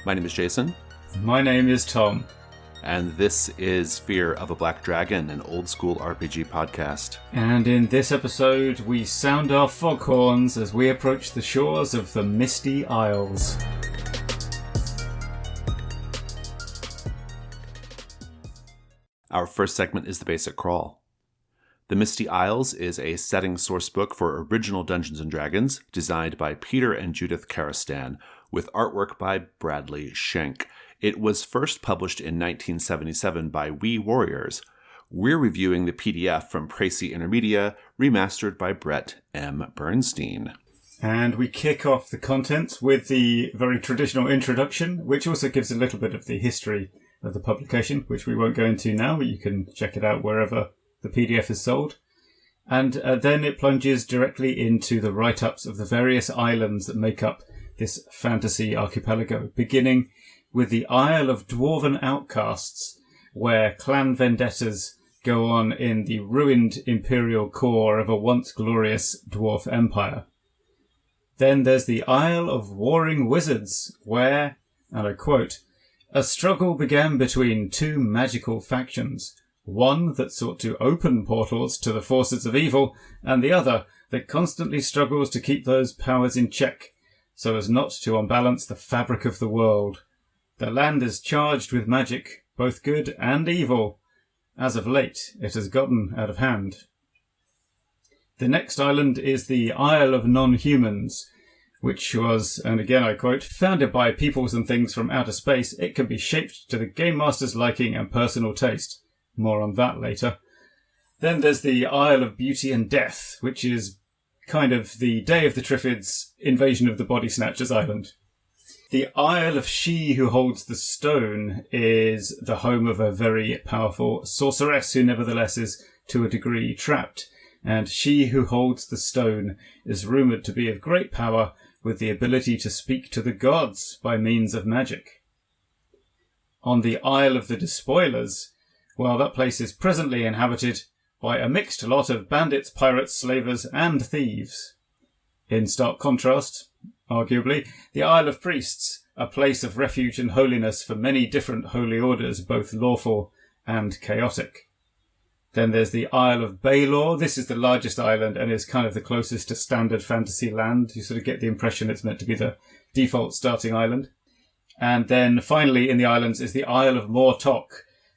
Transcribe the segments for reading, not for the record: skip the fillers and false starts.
My name is Jason. My name is Tom. And this is Fear of a Black Dragon, an old school RPG podcast. And in this episode, we sound our foghorns as we approach the shores of the Misty Isles. Our first segment is the basic crawl. The Misty Isles is a setting sourcebook for original Dungeons & Dragons, designed by Peter and Judith Karastan, with artwork by Bradley Schenk. It was first published in 1977 by We Warriors. We're reviewing the PDF from Précy Intermedia, remastered by Brett M. Bernstein. And we kick off the contents with the very traditional introduction, which also gives a little bit of the history of the publication, which we won't go into now, but you can check it out wherever the PDF is sold. And then it plunges directly into the write-ups of the various islands that make up this fantasy archipelago, beginning with the Isle of Dwarven Outcasts, where clan vendettas go on in the ruined imperial core of a once glorious dwarf empire. Then there's the Isle of Warring Wizards, where, and I quote, "A struggle began between two magical factions, one that sought to open portals to the forces of evil, and the other that constantly struggles to keep those powers in check, so as not to unbalance the fabric of the world. The land is charged with magic, both good and evil. As of late, it has gotten out of hand." The next island is the Isle of Non-Humans, which was, and again I quote, "Founded by peoples and things from outer space, it can be shaped to the game master's liking and personal taste." More on that later. Then there's the Isle of Beauty and Death, which is kind of the Day of the Triffids invasion of the Body Snatchers Island. The Isle of She Who Holds the Stone is the home of a very powerful sorceress who nevertheless is, to a degree, trapped. And She Who Holds the Stone is rumoured to be of great power with the ability to speak to the gods by means of magic. On the Isle of the Despoilers, well, that place is presently inhabited by a mixed lot of bandits, pirates, slavers, and thieves. In stark contrast, arguably, the Isle of Priests, a place of refuge and holiness for many different holy orders, both lawful and chaotic. Then there's the Isle of Baelor. This is the largest island and is kind of the closest to standard fantasy land. You sort of get the impression it's meant to be the default starting island. And then finally in the islands is the Isle of Mortok.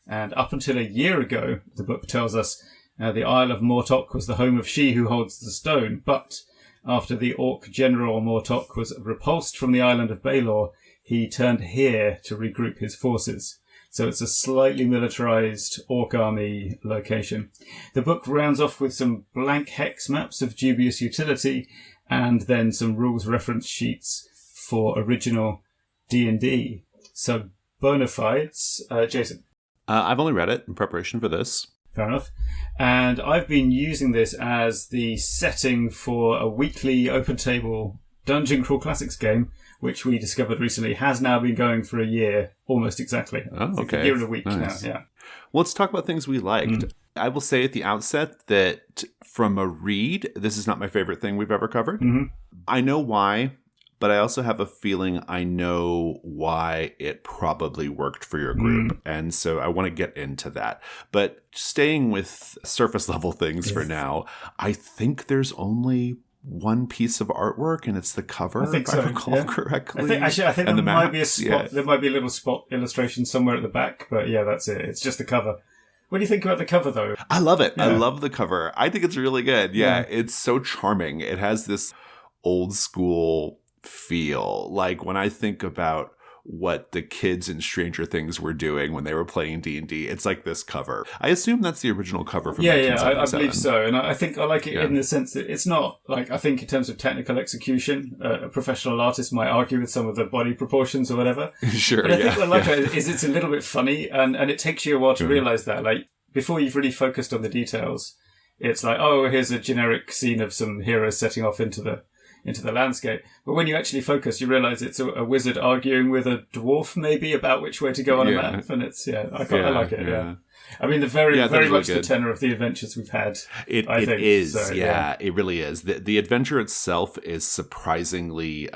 And up until a year ago, the book tells us, the Isle of Mortok was the home of She Who Holds the Stone, but after the Orc General Mortok was repulsed from the island of Baelor, he turned here to regroup his forces. So it's a slightly militarized Orc army location. The book rounds off with some blank hex maps of dubious utility, and then some rules reference sheets for original D&D. So, bona fides. Jason. I've only read it in preparation for this. Fair enough. And I've been using this as the setting for a weekly open table Dungeon Crawl Classics game, which we discovered recently has now been going for a year, almost exactly. Oh, okay. A year and a week Nice. now, yeah. Well, let's talk about things we liked. I will say at the outset that from a read, this is not my favorite thing we've ever covered. Mm-hmm. I know why, but I also have a feeling I know why it probably worked for your group. And so I want to get into that. But staying with surface level things for now, I think there's only one piece of artwork, and it's the cover, I think so, if I recall correctly. I think there the might be a maps, spot. yeah. There might be a little spot illustration somewhere at the back, but yeah, that's it. It's just the cover. What do you think about the cover, though? I love it. Yeah. I love the cover. I think it's really good. Yeah, it's so charming. It has this old school feel. Like when I think about what the kids in Stranger Things were doing when they were playing D&D, it's like this cover. I assume that's the original cover from 1977. I believe so. And I think I like it in the sense that it's not, like, I think in terms of technical execution, a professional artist might argue with some of the body proportions or whatever. Sure, but I think what I like it is it's a little bit funny, and it takes you a while to realise that. Like, before you've really focused on the details, it's like, oh, here's a generic scene of some heroes setting off into the into the landscape. But when you actually focus, you realise it's a wizard arguing with a dwarf, maybe, about which way to go on a map. And it's, I like it, yeah. I mean, very really much good. the tenor of the adventures we've had. It is, so, it really is. The adventure itself is surprisingly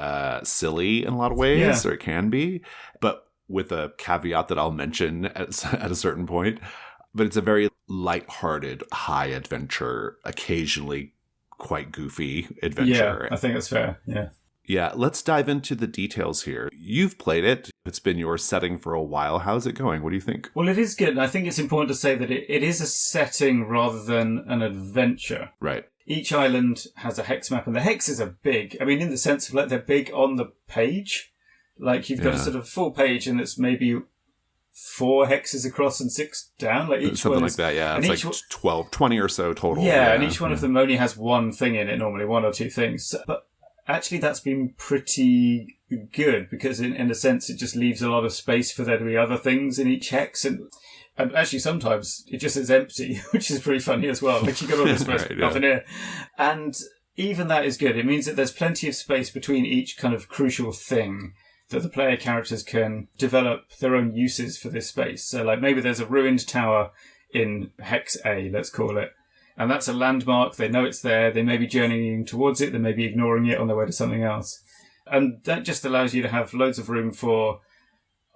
silly in a lot of ways, or it can be, but with a caveat that I'll mention at a certain point. But it's a very lighthearted, high adventure, occasionally quite goofy adventure. Yeah, I think that's fair, yeah. Yeah, let's dive into the details here. You've played it. It's been your setting for a while. How's it going? What do you think? Well, it is good. And I think it's important to say that it is a setting rather than an adventure. Right. Each island has a hex map, and the hexes are big. I mean, in the sense of, like, they're big on the page. Like, you've got a sort of full page, and it's maybe 4 hexes across and 6 down. Like, each something one like that, yeah. It's like 12, 20 or so total. Yeah, and each one of them only has one thing in it, normally, 1 or 2 things. But actually, that's been pretty good, because in a sense, it just leaves a lot of space for there to be other things in each hex. And actually, sometimes it just is empty, which is pretty funny as well. Like, you've got all this space, nothing here. And even that is good. It means that there's plenty of space between each kind of crucial thing, that the player characters can develop their own uses for this space. So, like, maybe there's a ruined tower in Hex A, let's call it, and that's a landmark. They know it's there. They may be journeying towards it. They may be ignoring it on their way to something else. And that just allows you to have loads of room for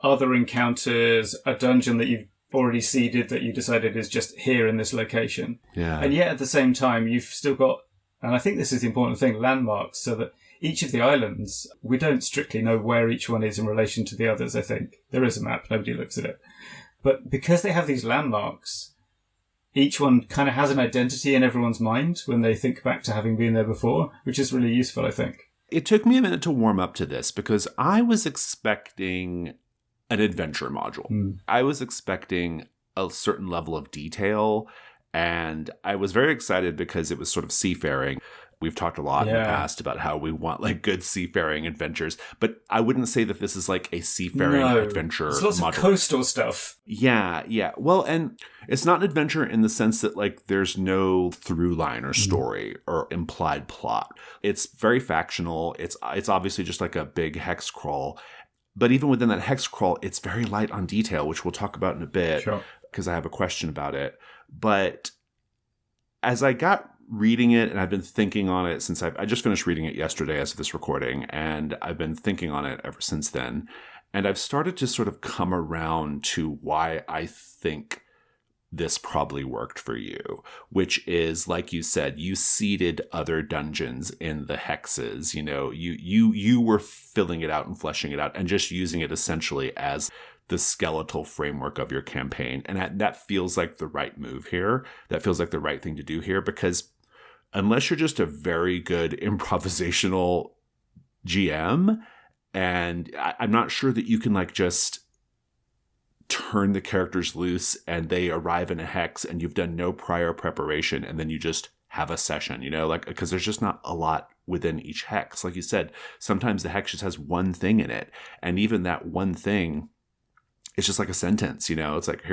other encounters, a dungeon that you've already seeded that you decided is just here in this location. Yeah. And yet at the same time, you've still got, and I think this is the important thing, landmarks, so that each of the islands, we don't strictly know where each one is in relation to the others, I think. There is a map, nobody looks at it. But because they have these landmarks, each one kind of has an identity in everyone's mind when they think back to having been there before, which is really useful, I think. It took me a minute to warm up to this, because I was expecting an adventure module. I was expecting a certain level of detail, and I was very excited because it was sort of seafaring. We've talked a lot in the past about how we want, like, good seafaring adventures, but I wouldn't say that this is like a seafaring adventure module. There's lots of coastal stuff. Yeah. Well, and it's not an adventure in the sense that, like, there's no through line or story or implied plot. It's very factional. It's obviously just like a big hex crawl. But even within that hex crawl, it's very light on detail, which we'll talk about in a bit, because I have a question about it. But as I got reading it, and I've been thinking on it since I just finished reading it yesterday as of this recording, and I've been thinking on it ever since then. And I've started to sort of come around to why I think this probably worked for you, which is, like you said, you seeded other dungeons in the hexes. You know, you were filling it out and fleshing it out and just using it essentially as the skeletal framework of your campaign. And that feels like the right move here. That feels like the right thing to do here, because unless you're just a very good improvisational GM, and I'm not sure that you can, like, just turn the characters loose and they arrive in a hex and you've done no prior preparation and then you just have a session, you know, like, because there's just not a lot within each hex. Like you said, sometimes the hex just has one thing in it, and even that one thing, it's just like a sentence, you know. It's like,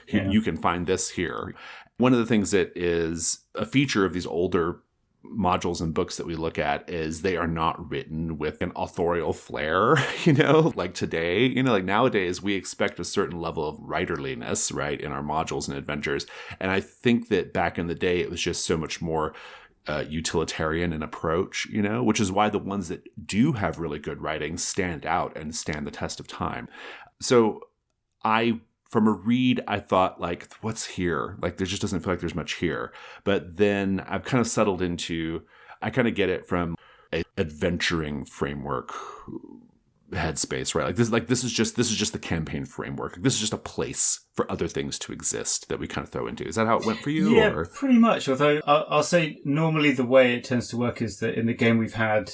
you can find this here. One of the things that is a feature of these older modules and books that we look at is they are not written with an authorial flair, you know, like today, you know, like nowadays we expect a certain level of writerliness, right, in our modules and adventures. And I think that back in the day, it was just so much more utilitarian in approach, you know, which is why the ones that do have really good writing stand out and stand the test of time. So from a read, I thought, like, what's here? Like, there just doesn't feel like there's much here. But then I've kind of settled into, I kind of get it from a adventuring framework headspace, right? This is just the campaign framework. This is just a place for other things to exist that we kind of throw into. Is that how it went for you? Yeah, pretty much. Although I'll say normally the way it tends to work is that in the game we've had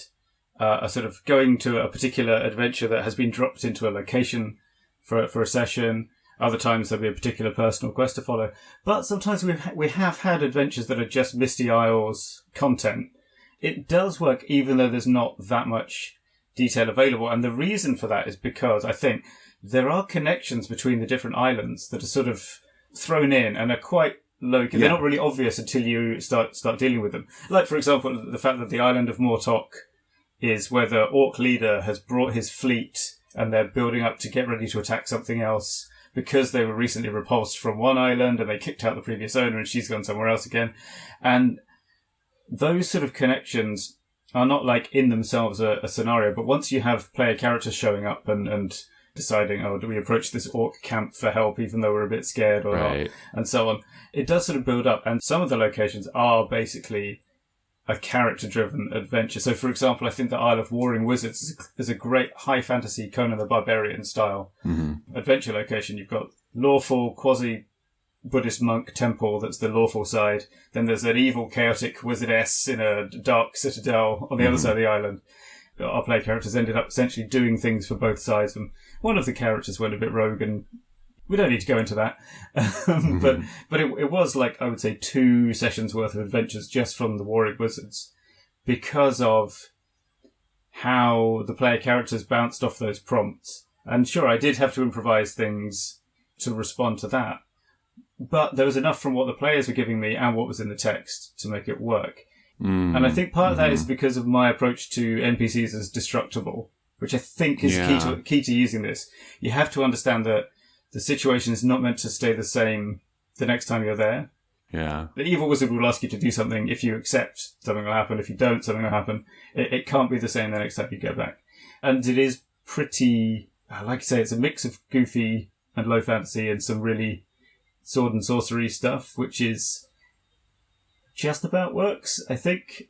a sort of going to a particular adventure that has been dropped into a location for a session. Other times there'll be a particular personal quest to follow. But sometimes we have had adventures that are just Misty Isles content. It does work even though there's not that much detail available. And the reason for that is because I think there are connections between the different islands that are sort of thrown in and are quite low. They're not really obvious until you start dealing with them. Like, for example, the fact that the island of Mortok is where the orc leader has brought his fleet and they're building up to get ready to attack something else because they were recently repulsed from one island and they kicked out the previous owner and she's gone somewhere else again. And those sort of connections are not like in themselves a scenario, but once you have player characters showing up and deciding, oh, do we approach this orc camp for help even though we're a bit scared or not, and so on, it does sort of build up. And some of the locations are basically a character-driven adventure. So, for example, I think the Isle of Warring Wizards is a great high fantasy Conan the Barbarian style adventure location. You've got lawful quasi-Buddhist monk temple that's the lawful side. Then there's an evil chaotic wizardess in a dark citadel on the other side of the island. Our player characters ended up essentially doing things for both sides. And one of the characters went a bit rogue, and we don't need to go into that. But it was like, I would say, 2 sessions worth of adventures just from the Warring Wizards because of how the player characters bounced off those prompts. And sure, I did have to improvise things to respond to that. But there was enough from what the players were giving me and what was in the text to make it work. And I think part of that is because of my approach to NPCs as destructible, which I think is key to using this. You have to understand that the situation is not meant to stay the same the next time you're there. Yeah. The evil wizard will ask you to do something. If you accept, something will happen. If you don't, something will happen. It can't be the same the next time you go back. And it is pretty, like I say, it's a mix of goofy and low fantasy and some really sword and sorcery stuff, which is just about works, I think.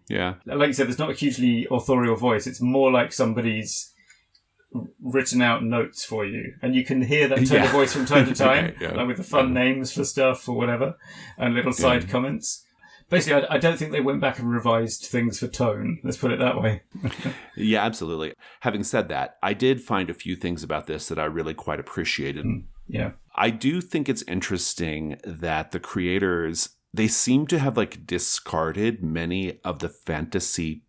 Yeah. Like you said, there's not a hugely authorial voice. It's more like somebody's written out notes for you, and you can hear that tone of voice from time to time, like with the fun names for stuff or whatever, and little side comments. Basically, I don't think they went back and revised things for tone. Let's put it that way. Yeah, absolutely. Having said that, I did find a few things about this that I really quite appreciated. Yeah. I do think it's interesting that the creators, they seem to have like discarded many of the fantasy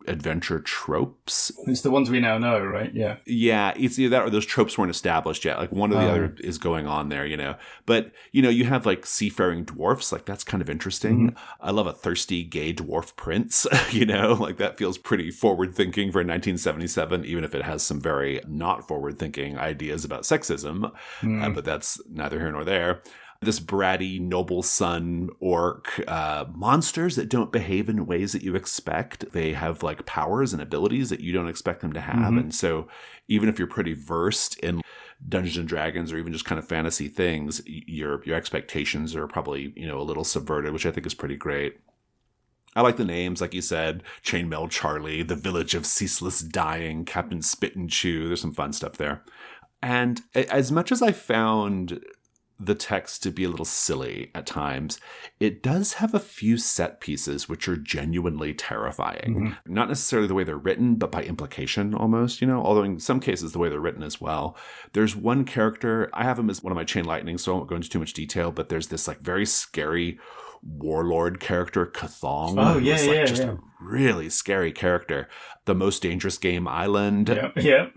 adventure tropes. It's the ones we now know, right? Yeah. Yeah, it's either that or those tropes weren't established yet. Like one or the other is going on there, you know. But, you know, you have like seafaring dwarfs, like that's kind of interesting. I love a thirsty gay dwarf prince, you know, like that feels pretty forward thinking for 1977, even if it has some very not forward thinking ideas about sexism. But that's neither here nor there. This bratty noble son orc, monsters that don't behave in ways that you expect. They have like powers and abilities that you don't expect them to have. And so even if you're pretty versed in Dungeons and Dragons or even just kind of fantasy things, your expectations are probably, you know, a little subverted, which I think is pretty great. I like the names, like you said, Chainmail Charlie, The Village of Ceaseless Dying, Captain Spit and Chew. There's some fun stuff there. And as much as I found the text to be a little silly at times, it does have a few set pieces which are genuinely terrifying. Not necessarily the way they're written, but by implication almost, you know, although in some cases the way they're written as well. There's one character, I have him as one of my Chain Lightning, so I won't go into too much detail, but there's this like very scary warlord character, Cathong. Oh, yeah, just a really scary character. The Most Dangerous Game Island. Yeah.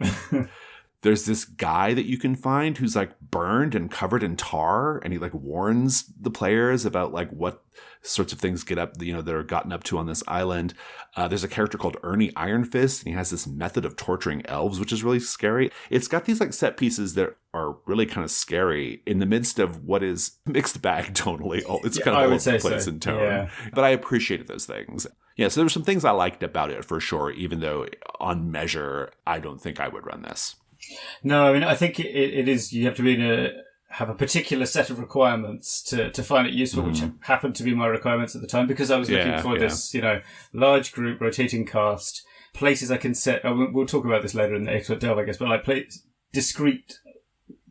There's this guy that you can find who's like burned and covered in tar, and he like warns the players about like what sorts of things get up, you know, that are gotten up to on this island. There's a character called Ernie Ironfist, and he has this method of torturing elves, which is really scary. It's got these like set pieces that are really kind of scary in the midst of what is mixed bag tonally. It's kind of all over the place in tone. Yeah. But I appreciated those things. Yeah, so there were some things I liked about it for sure, even though on measure, I don't think I would run this. No, I mean, I think it is, you have to have a particular set of requirements to find it useful, which happened to be my requirements at the time, because I was looking for this, you know, large group, rotating cast, places I can set, we'll talk about this later in the expert delve, I guess, but like discrete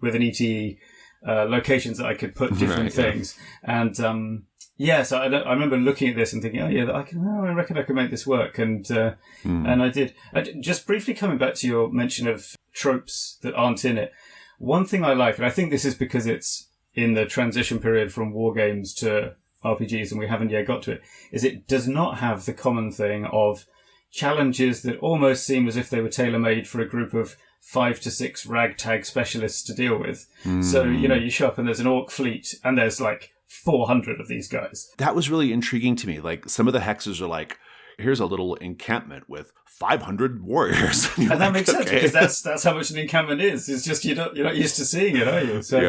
with an ETE, locations that I could put different things. And, so I remember looking at this and thinking, I reckon I can make this work. And I did. Just briefly coming back to your mention of tropes that aren't in it. One thing I like, and I think this is because it's in the transition period from war games to RPGs and we haven't yet got to it, is it does not have the common thing of challenges that almost seem as if they were tailor-made for a group of 5 to 6 ragtag specialists to deal with. So, you know, you show up and there's an orc fleet and there's like 400 of these guys. That was really intriguing to me. Like, some of the hexes are like, here's a little encampment with 500 warriors. And that makes sense, because that's how much an encampment is. It's just you're not used to seeing it, are you? So,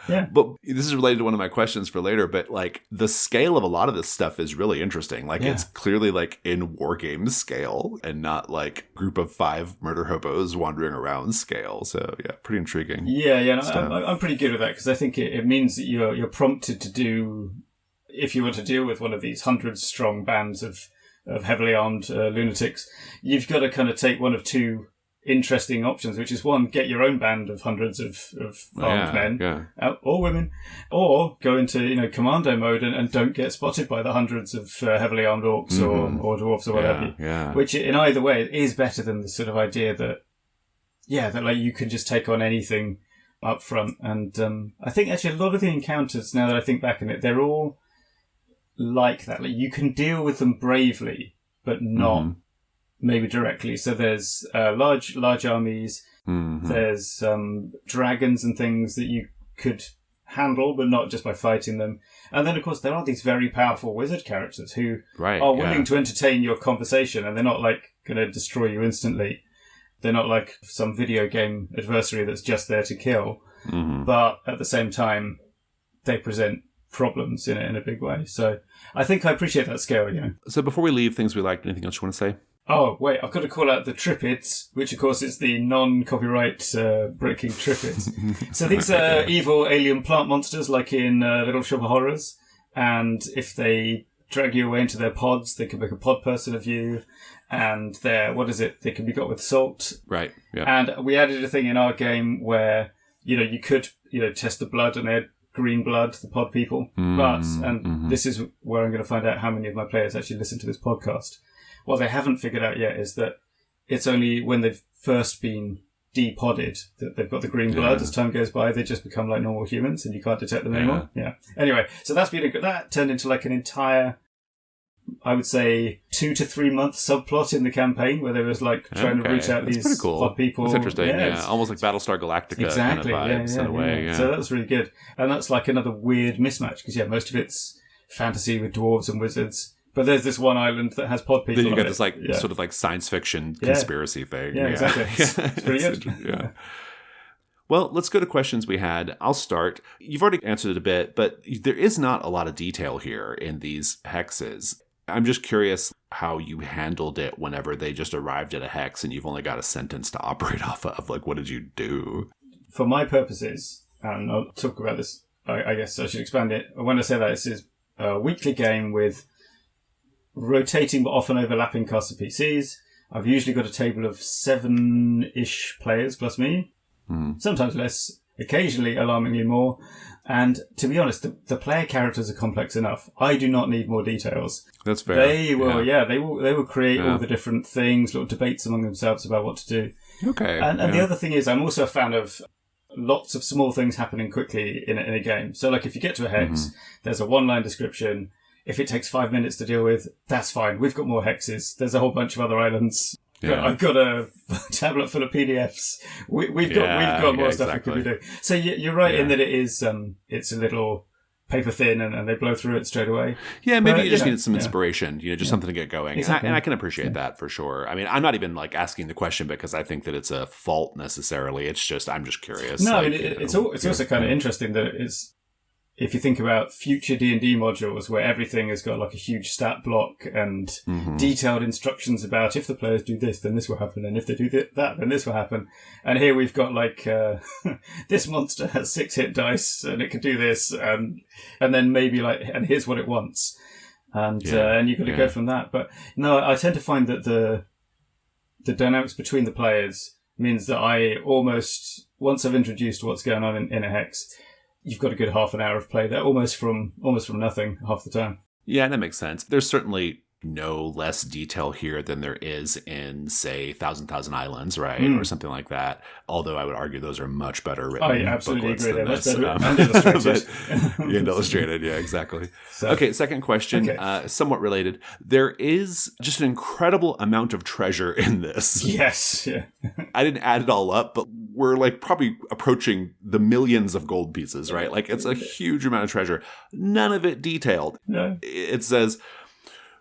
yeah. But this is related to one of my questions for later, but like the scale of a lot of this stuff is really interesting. Like it's clearly like in war game scale and not like group of 5 murder hobos wandering around scale. So yeah, pretty intriguing. Yeah. I'm pretty good with that, because I think it means that you're prompted to do, if you want to deal with one of these 100-strong bands of heavily armed lunatics, you've got to kind of take one of two interesting options, which is one, get your own band of hundreds of armed men or women, or go into commando mode and don't get spotted by the hundreds of heavily armed orcs or dwarves or whatever. Which in either way is better than the sort of idea that like you can just take on anything up front. And I think actually a lot of the encounters, now that I think back on it, they're all like that. Like you can deal with them bravely, but not maybe directly. So there's large armies. There's dragons and things that you could handle, but not just by fighting them. And then, of course, there are these very powerful wizard characters who are willing to entertain your conversation, and they're not like going to destroy you instantly. They're not like some video game adversary that's just there to kill. But at the same time, they present problems in a big way. So I think I appreciate that scale. So before we leave things we liked, anything else you want to say? Oh, wait, I've got to call out the Trippids, which, of course, is the non-copyright breaking Trippids. So these are evil alien plant monsters, like in Little Shop of Horrors. And if they drag you away into their pods, they can make a pod person of you. And they can be got with salt. Right, yeah. And we added a thing in our game where, you could, test the blood, and they had green blood, the pod people. But, this is where I'm going to find out how many of my players actually listen to this podcast. What they haven't figured out yet is that it's only when they've first been depodded that they've got the green blood. As time goes by, they just become like normal humans and you can't detect them anymore. Yeah. Anyway, so that turned into like an entire, I would say, 2 to 3 month subplot in the campaign where they was like trying to reach out these pod people. That's interesting. Yeah. Almost like Battlestar Galactica kind of vibes in a way. So that was really good. And that's like another weird mismatch because most of it's fantasy with dwarves and wizards. But there's this one island that has pod people. Then you get this sort of like science fiction conspiracy thing. Yeah, exactly. It's pretty good. Yeah. Well, let's go to questions we had. I'll start. You've already answered it a bit, but there is not a lot of detail here in these hexes. I'm just curious how you handled it whenever they just arrived at a hex and you've only got a sentence to operate off of. Like, what did you do? For my purposes, and I'll talk about this, I guess I should expand it. When I say that, this is a weekly game with rotating but often overlapping cast of PCs. I've usually got a table of 7-ish players plus me. Sometimes less, occasionally alarmingly more. And to be honest, the player characters are complex enough. I do not need more details. That's fair. They will, they will create all the different things, little debates among themselves about what to do. Okay. And the other thing is, I'm also a fan of lots of small things happening quickly in a game. So like if you get to a hex, there's a 1-line description. If it takes 5 minutes to deal with, that's fine. We've got more hexes. There's a whole bunch of other islands. Yeah. I've got a tablet full of PDFs. We've got more stuff we could be doing. So you're right in that it is it's a little paper thin and they blow through it straight away. Yeah, maybe you just needed some inspiration, just something to get going. Exactly. And I can appreciate that for sure. I mean, I'm not even like asking the question because I think that it's a fault necessarily. It's just I'm just curious. No, I mean, it's also kind of interesting that it's. If you think about future D&D modules where everything has got like a huge stat block and detailed instructions about if the players do this, then this will happen. And if they do that, then this will happen. And here we've got like, this monster has 6 hit dice and it can do this. And then maybe like, and here's what it wants. And you've got to go from that. But no, I tend to find that the dynamics between the players means that I almost, once I've introduced what's going on in a hex, you've got a good half an hour of play there, almost from nothing half the time. Yeah, that makes sense. There's certainly no less detail here than there is in, say, Thousand Islands, right? Or something like that. Although I would argue those are much better written. I absolutely agree. They're much better and illustrated. and illustrated, yeah, exactly. So, okay, second question, somewhat related. There is just an incredible amount of treasure in this. Yes, yeah. I didn't add it all up, but we're like probably approaching the millions of gold pieces, right? Like it's a huge amount of treasure. None of it detailed. No. It says,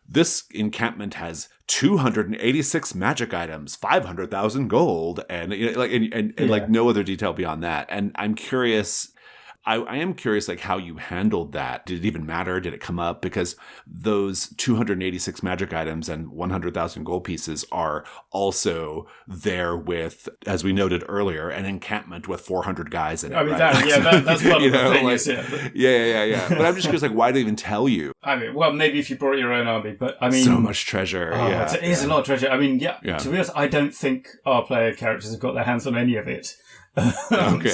this encampment has 286 magic items, 500,000 gold, and like no other detail beyond that. And I'm curious. I am curious, like, how you handled that. Did it even matter? Did it come up? Because those 286 magic items and 100,000 gold pieces are also there with, as we noted earlier, an encampment with 400 guys in it. I mean, right? that's part of the thing. Like, yeah. But I'm just curious, like, why do they even tell you? I mean, well, maybe if you brought your own army, but I mean... So much treasure, It is a lot of treasure. I mean, to be honest, I don't think our player characters have got their hands on any of it. Okay.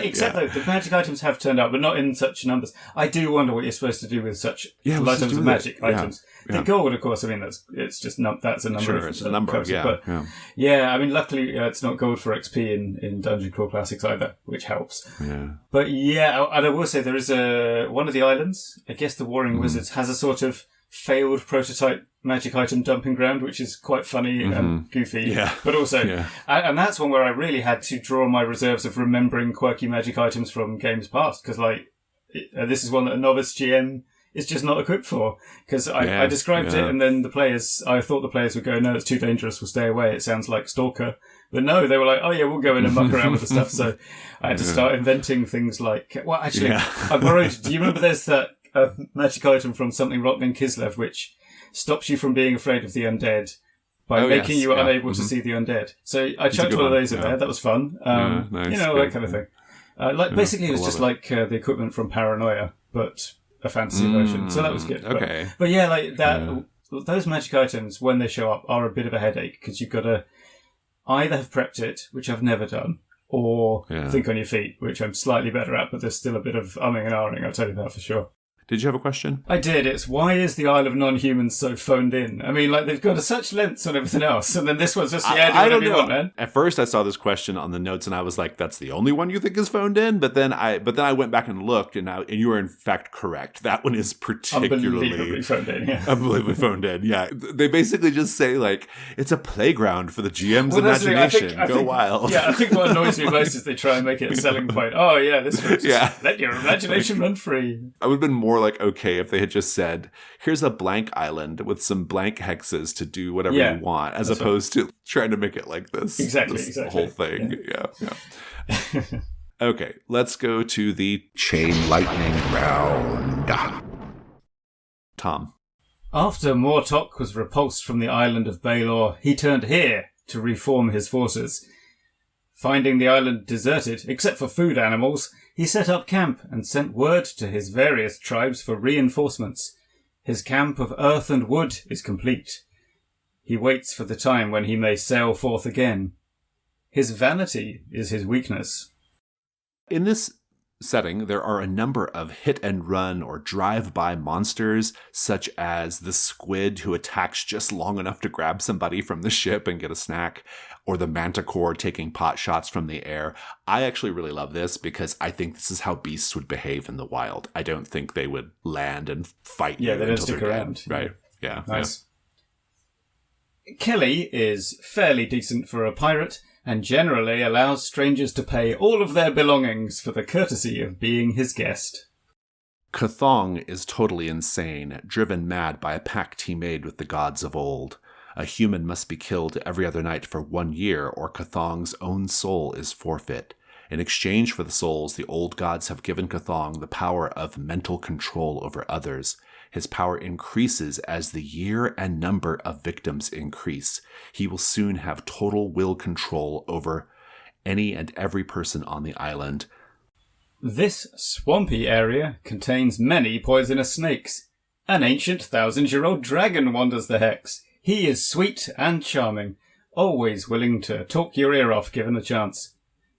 Except though, the magic items have turned up, but not in such numbers. I do wonder what you're supposed to do with such items of magic items. The gold, of course, I mean, that's a number. Sure, it's a number, but I mean, luckily it's not gold for XP in Dungeon Crawl Classics either, which helps. Yeah. But and I will say there is one of the islands, I guess the Warring Wizards, has a sort of failed prototype magic item dumping ground, which is quite funny and goofy, but also, and that's one where I really had to draw my reserves of remembering quirky magic items from games past, because this is one that a novice GM is just not equipped for, because I described it, and then I thought the players would go, no, it's too dangerous, we'll stay away, it sounds like Stalker. But no, they were like, oh yeah, we'll go in and muck around with the stuff. So I had to start inventing things like, I borrowed, do you remember there's that magic item from Something Rotten in Kislev, which stops you from being afraid of the undead by making you unable to see the undead. So I chucked one of those in there. That was fun. Nice. That kind of thing. Basically, it was just like the equipment from Paranoia, but a fantasy version. So that was good. Okay. But yeah, like that. Those magic items, when they show up, are a bit of a headache, because you've got to either have prepped it, which I've never done, or think on your feet, which I'm slightly better at, but there's still a bit of umming and ahhing, I'll tell you that for sure. Did you have a question? I did. It's, why is the Isle of Non-Humans so phoned in? I mean, like, they've got such lengths on everything else, and then this one's just, I don't know. Want, man. At first, I saw this question on the notes, and I was like, "That's the only one you think is phoned in." But then I went back and looked, and you were in fact correct. That one is particularly unbelievably phoned in. Yeah. Unbelievably phoned in. Yeah, they basically just say like it's a playground for the GM's imagination. I think, wild. Yeah, I think what annoys me most is they try and make it a selling point. Oh yeah, this one's let your imagination run free. I would have been more like okay if they had just said, "Here's a blank island with some blank hexes to do whatever you want," as opposed to trying to make it like this. Exactly. Whole thing. Yeah. Okay, let's go to the chain lightning round. Tom. After Mortok was repulsed from the island of Baelor, he turned here to reform his forces. Finding the island deserted, except for food animals, he set up camp and sent word to his various tribes for reinforcements. His camp of earth and wood is complete. He waits for the time when he may sail forth again. His vanity is his weakness. In this setting, there are a number of hit-and-run or drive-by monsters, such as the squid who attacks just long enough to grab somebody from the ship and get a snack, or the manticore taking pot shots from the air. I actually really love this because I think this is how beasts would behave in the wild. I don't think they would land and fight you. Yeah, they don't stick around. Right. Yeah. Nice. Yeah. Kelly is fairly decent for a pirate, and generally allows strangers to pay all of their belongings for the courtesy of being his guest. Cthulhu is totally insane, driven mad by a pact he made with the gods of old. A human must be killed every other night for 1 year, or Cthulhu's own soul is forfeit. In exchange for the souls, the old gods have given Cthulhu the power of mental control over others. His power increases as the year and number of victims increase. He will soon have total will control over any and every person on the island. This swampy area contains many poisonous snakes. An ancient 1,000-year-old dragon wanders the hex. He is sweet and charming, always willing to talk your ear off given a chance.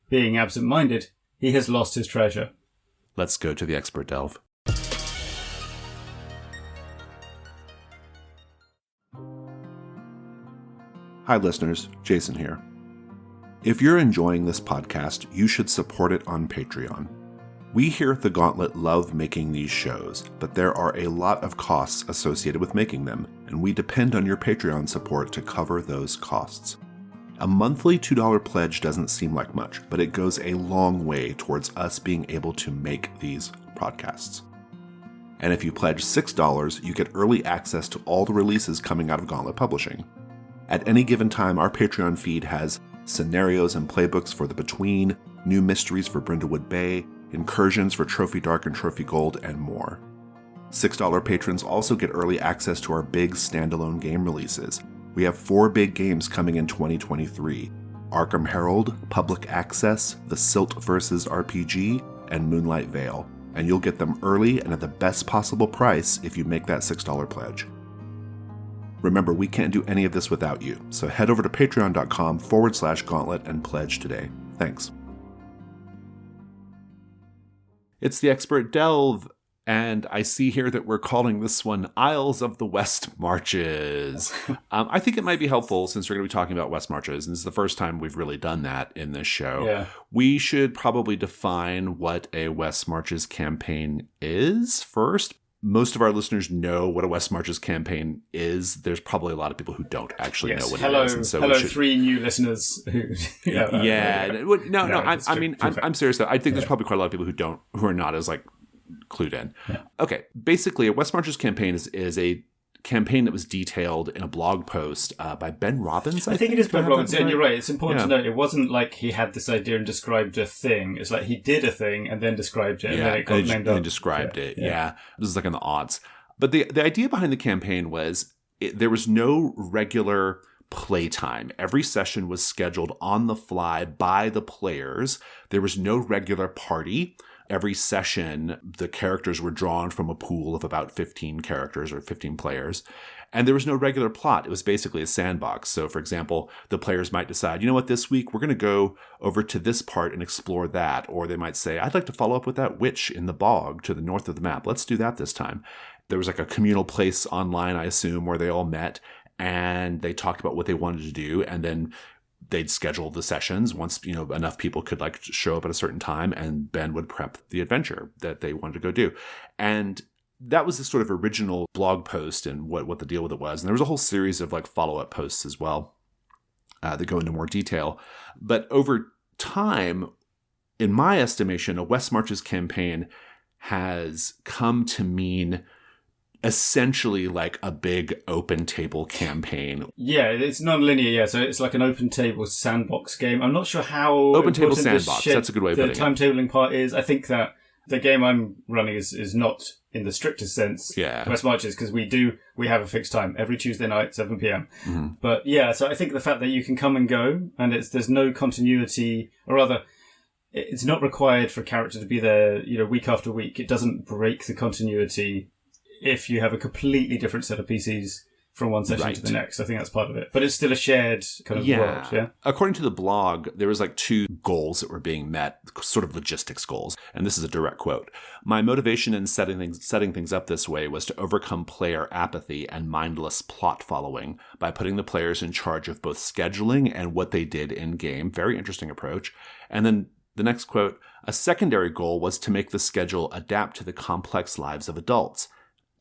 Being absent-minded, he has lost his treasure. Let's go to the expert delve. Hi listeners, Jason here. If you're enjoying this podcast, you should support it on Patreon. We here at The Gauntlet love making these shows, but there are a lot of costs associated with making them, and we depend on your Patreon support to cover those costs. A monthly $2 pledge doesn't seem like much, but it goes a long way towards us being able to make these podcasts. And if you pledge $6, you get early access to all the releases coming out of Gauntlet Publishing. At any given time, our Patreon feed has scenarios and playbooks for The Between, new mysteries for Brindlewood Bay, incursions for Trophy Dark and Trophy Gold, and more. $6 patrons also get early access to our big standalone game releases. We have 4 big games coming in 2023. Arkham Herald, Public Access, The Silt vs. RPG, and Moonlight Vale. And you'll get them early and at the best possible price if you make that $6 pledge. Remember, we can't do any of this without you, so head over to patreon.com/gauntlet and pledge today. Thanks. It's the Expert Delve, and I see here that we're calling this one Isles of the West Marches. I think it might be helpful, since we're going to be talking about West Marches, and this is the first time we've really done that in this show. Yeah. We should probably define what a West Marches campaign is first. Most of our listeners know what a West Marches campaign is. There's probably a lot of people who don't actually know what it is. And so hello, 3 new listeners who. I'm serious though. I think there's probably quite a lot of people who are not as like clued in. Yeah. Okay, basically, a West Marches campaign is a campaign that was detailed in a blog post by Ben Robbins. I think it is Ben Robbins, and you're right. It's important to note it wasn't like he had this idea and described a thing. It's like he did a thing and then described it, and then it got named up. And described it. Yeah. This is like in the odds. But the idea behind the campaign was there was no regular playtime. Every session was scheduled on the fly by the players. There was no regular party. Every session, the characters were drawn from a pool of about 15 characters or 15 players. And there was no regular plot. It was basically a sandbox. So, for example, the players might decide, you know what, this week we're going to go over to this part and explore that. Or they might say, I'd like to follow up with that witch in the bog to the north of the map. Let's do that this time. There was like a communal place online, I assume, where they all met and they talked about what they wanted to do. And then they'd schedule the sessions once, enough people could like show up at a certain time, and Ben would prep the adventure that they wanted to go do. And that was the sort of original blog post and what the deal with it was. And there was a whole series of like follow-up posts as well that go into more detail. But over time, in my estimation, a West Marches campaign has come to mean essentially like a big open table campaign. Yeah, it's non-linear, yeah. So it's like an open table sandbox game. I'm not sure how open table sandbox. That's a good way of putting it. The timetabling part is. I think that the game I'm running is not in the strictest sense West Marches, because we have a fixed time every Tuesday night, 7 p.m. Mm-hmm. But yeah, so I think the fact that you can come and go and there's no continuity, or rather, it's not required for a character to be there, week after week. It doesn't break the continuity if you have a completely different set of PCs from one session to the next. I think that's part of it. But it's still a shared kind of world, yeah? According to the blog, there was like 2 goals that were being met, sort of logistics goals. And this is a direct quote. My motivation in setting things up this way was to overcome player apathy and mindless plot following by putting the players in charge of both scheduling and what they did in-game. Very interesting approach. And then the next quote, a secondary goal was to make the schedule adapt to the complex lives of adults.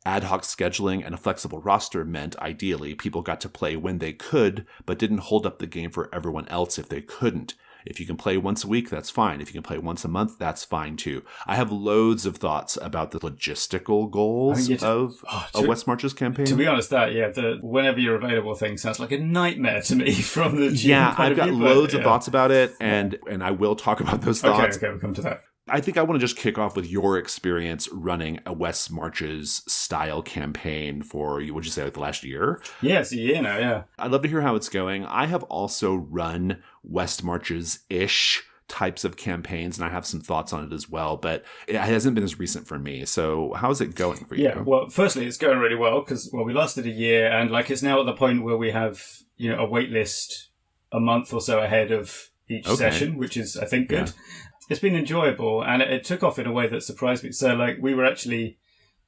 Ad hoc scheduling and a flexible roster meant, ideally, people got to play when they could, but didn't hold up the game for everyone else if they couldn't. If you can play once a week, that's fine. If you can play once a month, that's fine too. I have loads of thoughts about the logistical goals of a West Marches campaign. To be honest, the whenever you're available thing sounds like a nightmare to me from the GM I've got loads of thoughts about it, and I will talk about those thoughts. Okay, we'll come to that. I think I want to just kick off with your experience running a West Marches style campaign for, would you say, like the last year? Yeah, it's a year now, yeah. I'd love to hear how it's going. I have also run West Marches-ish types of campaigns, and I have some thoughts on it as well, but it hasn't been as recent for me. So how's it going for you? Yeah, well, firstly, it's going really well because, we lasted a year, and it's now at the point where we have, a wait list a month or so ahead of each session, which is, I think, good. Yeah. It's been enjoyable, and it took off in a way that surprised me. So, we were actually,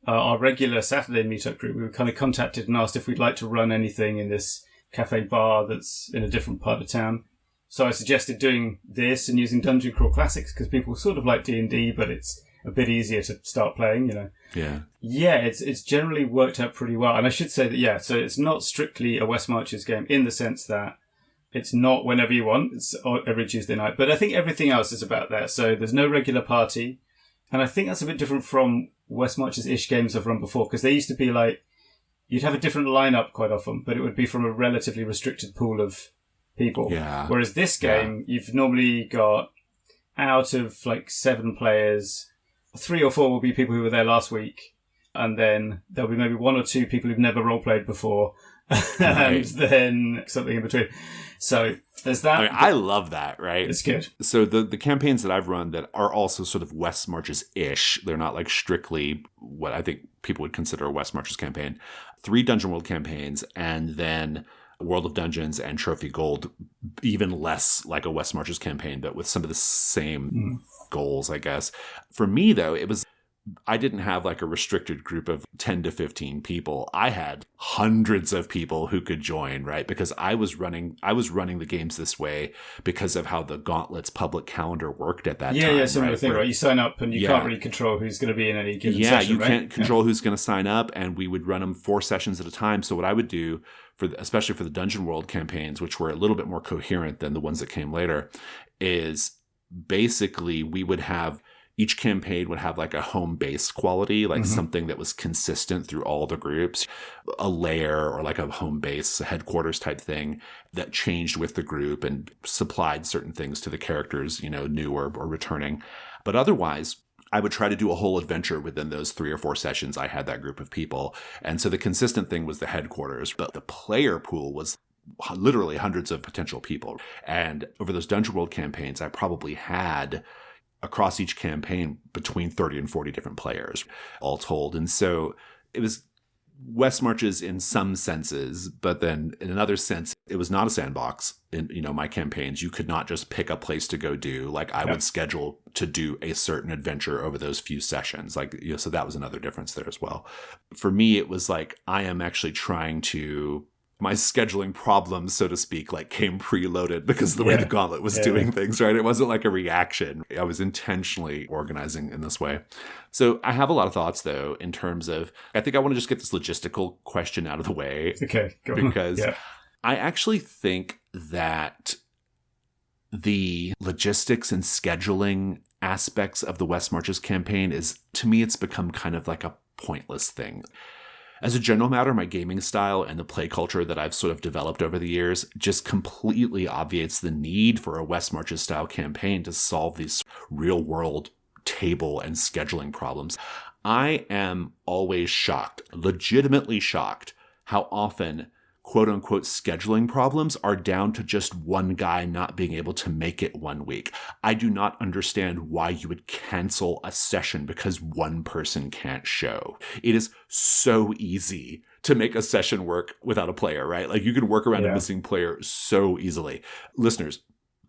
our regular Saturday meetup group, we were kind of contacted and asked if we'd like to run anything in this cafe bar that's in a different part of town. So I suggested doing this and using Dungeon Crawl Classics because people sort of like D&D, but it's a bit easier to start playing, you know. Yeah. Yeah, it's generally worked out pretty well. And I should say that, yeah, so it's not strictly a West Marches game in the sense that it's not whenever you want. It's every Tuesday night. But I think everything else is about that. So there's no regular party. And I think that's a bit different from West Marches-ish games I've run before, because they used to be like, you'd have a different lineup quite often, but it would be from a relatively restricted pool of people. Yeah. Whereas this game, you've normally got, out of like 7 players, 3 or 4 will be people who were there last week, and then there'll be maybe 1 or 2 people who've never role-played before, and then something in between. So there's that. I mean, I love that, right? It's good. So the campaigns that I've run that are also sort of West Marches-ish, they're not like strictly what I think people would consider a West Marches campaign. 3 Dungeon World campaigns, and then World of Dungeons and Trophy Gold, even less like a West Marches campaign, but with some of the same goals, I guess. For me, though, I didn't have like a restricted group of 10 to 15 people. I had hundreds of people who could join, right? Because I was running the games this way because of how the Gauntlet's public calendar worked at that time. Yeah, similar thing, right? You sign up and you can't really control who's going to be in any given session, you can't control who's going to sign up, and we would run them 4 sessions at a time. So what I would do, especially for the Dungeon World campaigns, which were a little bit more coherent than the ones that came later, is basically we would have each campaign would have like a home base quality, like something that was consistent through all the groups, a lair or like a home base, a headquarters type thing that changed with the group and supplied certain things to the characters, you know, new or returning. But otherwise, I would try to do a whole adventure within those 3 or 4 sessions. I had that group of people. And so the consistent thing was the headquarters, but the player pool was literally hundreds of potential people. And over those Dungeon World campaigns, I probably had across each campaign between 30 and 40 different players all told. And so it was West Marches in some senses, but then in another sense, it was not a sandbox in, you know, my campaigns. You could not just pick a place to go do, like I would schedule to do a certain adventure over those few sessions. Like, you know, so that was another difference there as well. For me, it was like, I am actually trying to, my scheduling problems, so to speak, like came preloaded because of the way the Gauntlet was doing things, right? It wasn't like a reaction. I was intentionally organizing in this way. So I have a lot of thoughts, though, in terms of, I think I want to just get this logistical question out of the way. Okay, go on. Because I actually think that the logistics and scheduling aspects of the West Marches campaign is, to me, it's become kind of like a pointless thing. As a general matter, my gaming style and the play culture that I've sort of developed over the years just completely obviates the need for a West Marches style campaign to solve these real world table and scheduling problems. I am always shocked, legitimately shocked, how often quote unquote scheduling problems are down to just one guy not being able to make it one week. I do not understand why you would cancel a session because one person can't show. It is so easy to make a session work without a player, right? Like you can work around a missing player so easily. Listeners,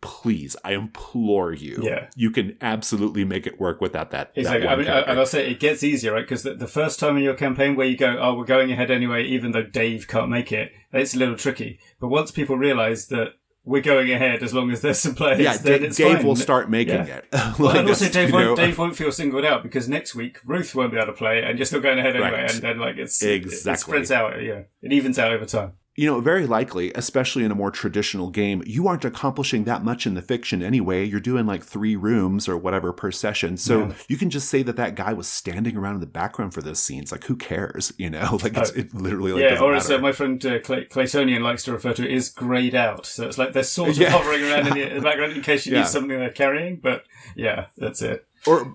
please, I implore you. Yeah. You can absolutely make it work without that. Exactly. That and I'll say it gets easier, right? Because the first time in your campaign where you go, oh, we're going ahead anyway, even though Dave can't make it, it's a little tricky. But once people realize that we're going ahead as long as there's some players, then it's Dave fine. will start making it. Well, and also Dave won't feel singled out because next week Ruth won't be able to play and you're still going ahead anyway. Right. And then like it spreads out. Yeah, it evens out over time. You know, very likely, especially in a more traditional game, you aren't accomplishing that much in the fiction anyway. You're doing like 3 rooms or whatever per session. So you can just say that guy was standing around in the background for those scenes. Like, who cares? You know, like it literally like doesn't matter. As my friend Claytonian likes to refer to it, is grayed out. So it's like they're sort of hovering around in the background in case you need something they're carrying. But yeah, that's it.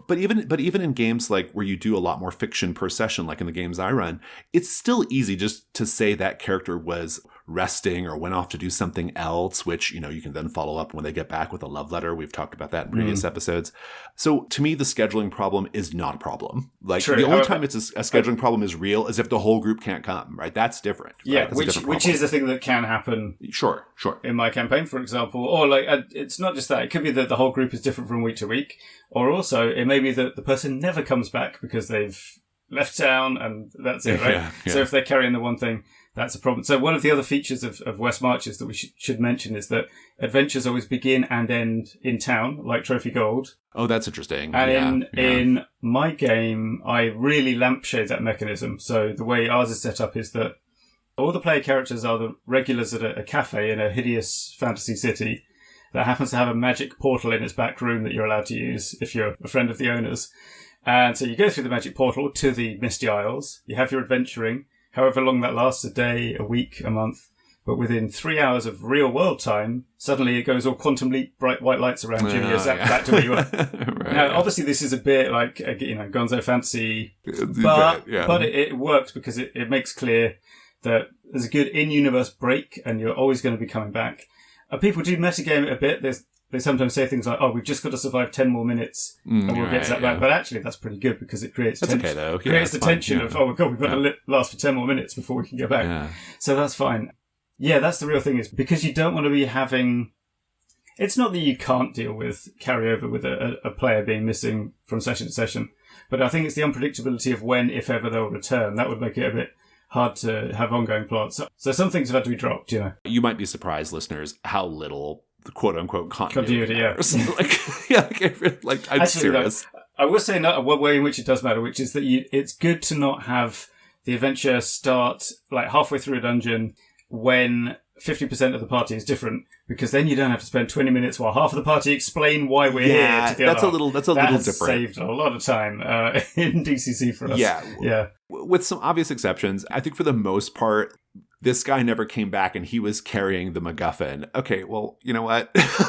But even in games like where you do a lot more fiction per session, like in the games I run, it's still easy just to say that character was resting or went off to do something else, which, you know, you can then follow up when they get back with a love letter. We've talked about that in previous episodes. So to me, the scheduling problem is not a problem. Like the only time it's a scheduling problem is real is if the whole group can't come, right? That's different. Yeah, right? which is the thing that can happen. Sure. In my campaign, for example, or like it's not just that. It could be that the whole group is different from week to week, or also it may be that the person never comes back because they've left town, and that's it, right? Yeah. So if they're carrying the one thing, that's a problem. So one of the other features of West Marches that we should mention is that adventures always begin and end in town, like Trophy Gold. Oh, that's interesting. And in my game, I really lampshade that mechanism. So the way ours is set up is that all the player characters are the regulars at a cafe in a hideous fantasy city that happens to have a magic portal in its back room that you're allowed to use if you're a friend of the owners. And so you go through the magic portal to the Misty Isles. You have your adventuring, however long that lasts, a day, a week, a month. But within 3 hours of real world time, suddenly it goes all quantum leap, bright white lights around you, and you're zapped back to where you were. Right, now, obviously, this is a bit like, Gonzo fantasy, but it works because it makes clear that there's a good in-universe break, and you're always going to be coming back. People do metagame it a bit. They sometimes say things like, "Oh, we've just got to survive 10 more minutes, and we'll get that back." But actually, that's pretty good because it creates tension. Okay, though. Creates the tension of, "Oh my god, we've got to last for 10 more minutes before we can get back." Yeah. So that's fine. Yeah, that's the real thing, is because you don't want to be having. It's not that you can't deal with carryover with a player being missing from session to session, but I think it's the unpredictability of when, if ever, they'll return. That would make it a bit hard to have ongoing plots. So some things have had to be dropped, You might be surprised, listeners, how little the quote-unquote continuity matters. Yeah. I'm serious. I will say one way in which it does matter, which is that it's good to not have the adventure start like halfway through a dungeon when 50% of the party is different, because then you don't have to spend 20 minutes while half of the party explain why we're here to the that's other. a little different. Saved a lot of time in DCC for us. Yeah. With some obvious exceptions, I think for the most part, this guy never came back and he was carrying the MacGuffin. Okay, well, you know what? It's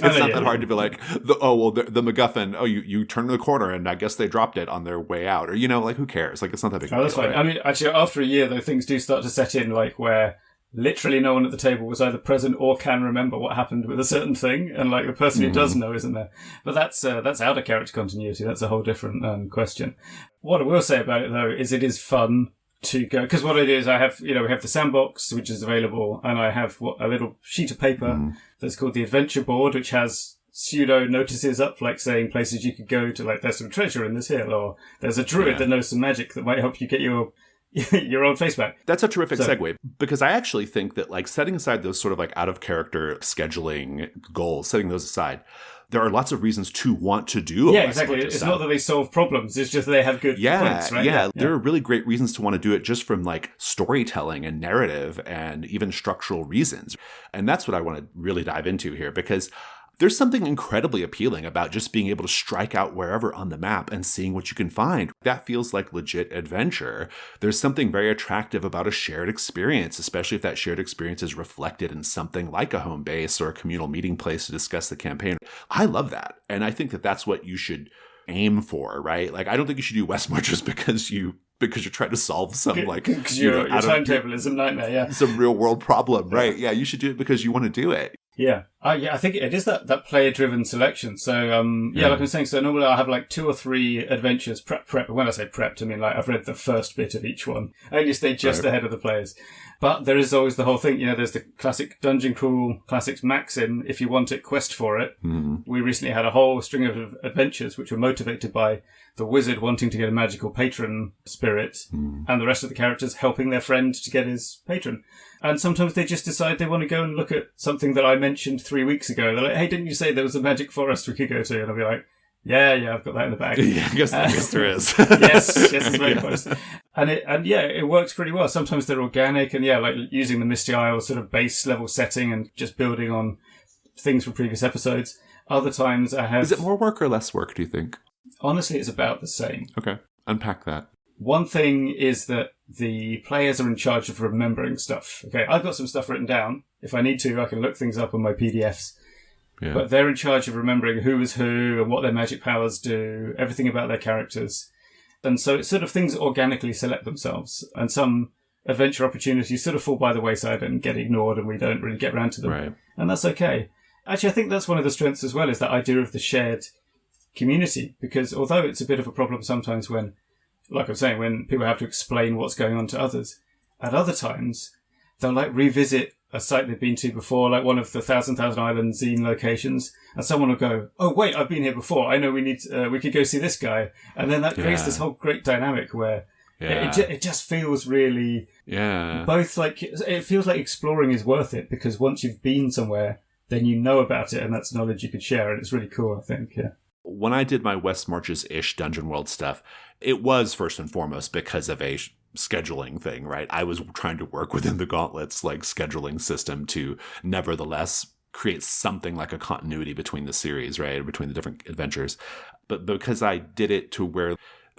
not that hard to be like, the MacGuffin, you turn the corner and I guess they dropped it on their way out. Or, who cares? It's not that big. Oh, that's fine. Right? I mean, actually, after a year, though, things do start to set in, where literally no one at the table was either present or can remember what happened with a certain thing, and the person who does know isn't there. But that's out of character continuity. That's a whole different question. What I will say about it, though, is it is fun to go, because what I do is I have, we have the sandbox, which is available, and I have a little sheet of paper that's called the adventure board, which has pseudo notices up, saying places you could go to, there's some treasure in this hill, or there's a druid that knows some magic that might help you get your own face back. That's a terrific segue, because I actually think that setting aside those sort of out of character scheduling goals, setting those aside, there are lots of reasons to want to do Yeah, exactly. It's not that they solve problems, it's just they have good points, right? Yeah, there are really great reasons to want to do it, just from storytelling and narrative and even structural reasons. And that's what I want to really dive into here, because there's something incredibly appealing about just being able to strike out wherever on the map and seeing what you can find. That feels like legit adventure. There's something very attractive about a shared experience, especially if that shared experience is reflected in something like a home base or a communal meeting place to discuss the campaign. I love that. And I think that that's what you should aim for, right? I don't think you should do West Marches because you're trying to solve some because your timetable is a nightmare, some real world problem, right? Yeah, you should do it because you want to do it. Yeah. I think it is that player-driven selection. So, like I was saying, so normally I have 2 or 3 adventures prep. When I say prepped, I mean I've read the first bit of each one. I only stay just ahead of the players. But there is always the whole thing, there's the classic Dungeon Crawl Classics maxim, if you want it, quest for it. We recently had a whole string of adventures which were motivated by the wizard wanting to get a magical patron spirit, and the rest of the characters helping their friend to get his patron. And sometimes they just decide they want to go and look at something that I mentioned 3 weeks ago. They're like, hey, didn't you say there was a magic forest we could go to? And I'll be like, yeah, I've got that in the bag. Yeah, I guess there is. yes, it's very close. And it works pretty well. Sometimes they're organic, and using the Misty Isles sort of base level setting and just building on things from previous episodes. Other times I have... Is it more work or less work, do you think? Honestly, it's about the same. Okay, unpack that. One thing is that the players are in charge of remembering stuff. Okay, I've got some stuff written down. If I need to, I can look things up on my PDFs. Yeah. But they're in charge of remembering who is who and what their magic powers do, everything about their characters. And so it's sort of things that organically select themselves. And some adventure opportunities sort of fall by the wayside and get ignored, and we don't really get around to them. Right. And that's okay. Actually, I think that's one of the strengths as well, is that idea of the shared community. Because although it's a bit of a problem sometimes when, like I'm saying, when people have to explain what's going on to others, at other times they'll revisit a site they've been to before, like one of the Thousand Island zine locations, and someone will go, "Oh wait, I've been here before. I know we could go see this guy," and then that creates this whole great dynamic where it just feels really both like it feels like exploring is worth it because once you've been somewhere, then you know about it, and that's knowledge you could share, and it's really cool. I think, When I did my West Marches-ish Dungeon World stuff, it was first and foremost because of a scheduling thing, right? I was trying to work within the Gauntlet's like scheduling system to nevertheless create something like a continuity between the series, right? Between the different adventures. But because I did it to where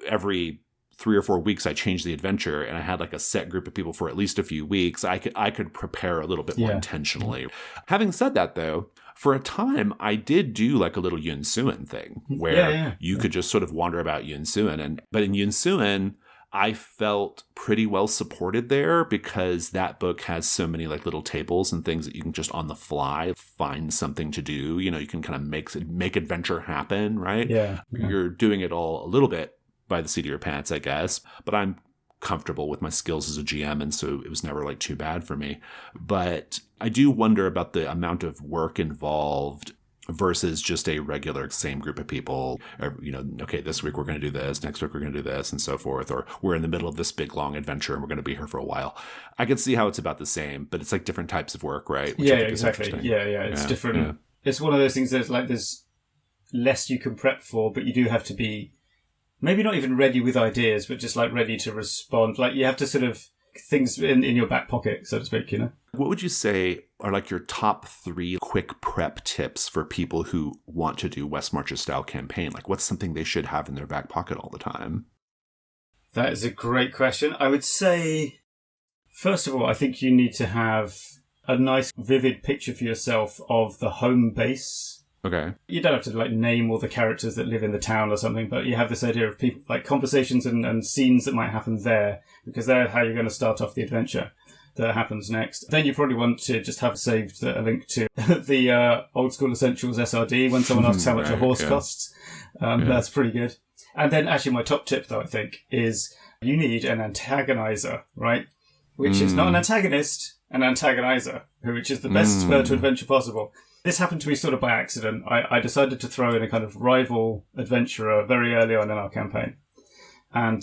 every 3 or 4 weeks I changed the adventure and I had like a set group of people for at least a few weeks, I could prepare a little bit more intentionally. Having said that though, for a time I did do like a little Yun Suin thing where you could just sort of wander about Yun Suin. But in Yun Suin, I felt pretty well supported there because that book has so many like little tables and things that you can just on the fly find something to do. You know, you can kind of make adventure happen, right? You're doing it all a little bit by the seat of your pants, I guess. But I'm comfortable with my skills as a GM, and so it was never like too bad for me. But I do wonder about the amount of work involved versus just a regular same group of people. Or, you know, okay, this week we're going to do this, next week we're going to do this, and so forth. Or we're in the middle of this big long adventure and we're going to be here for a while. I can see how it's about the same, but it's like different types of work, right? Which exactly. It's different. Yeah. It's one of those things that's like there's less you can prep for, but you do have to be maybe not even ready with ideas, but just like ready to respond. Like you have to sort of things in your back pocket, so to speak, you know? What would you say are like your top 3 quick prep tips for people who want to do West Marches style campaign? Like what's something they should have in their back pocket all the time? That is a great question. I would say, first of all, I think you need to have a nice vivid picture for yourself of the home base. Okay. You don't have to like name all the characters that live in the town or something, but you have this idea of people like conversations and scenes that might happen there because they're how you're going to start off the adventure that happens next. Then you probably want to just have saved a link to the Old School Essentials SRD when someone asks how much a horse costs. That's pretty good. And then actually my top tip though, I think, is you need an antagonizer, right? Which is not an antagonist, an antagonizer, which is the best spur to adventure possible. This happened to me sort of by accident. I decided to throw in a kind of rival adventurer very early on in our campaign. And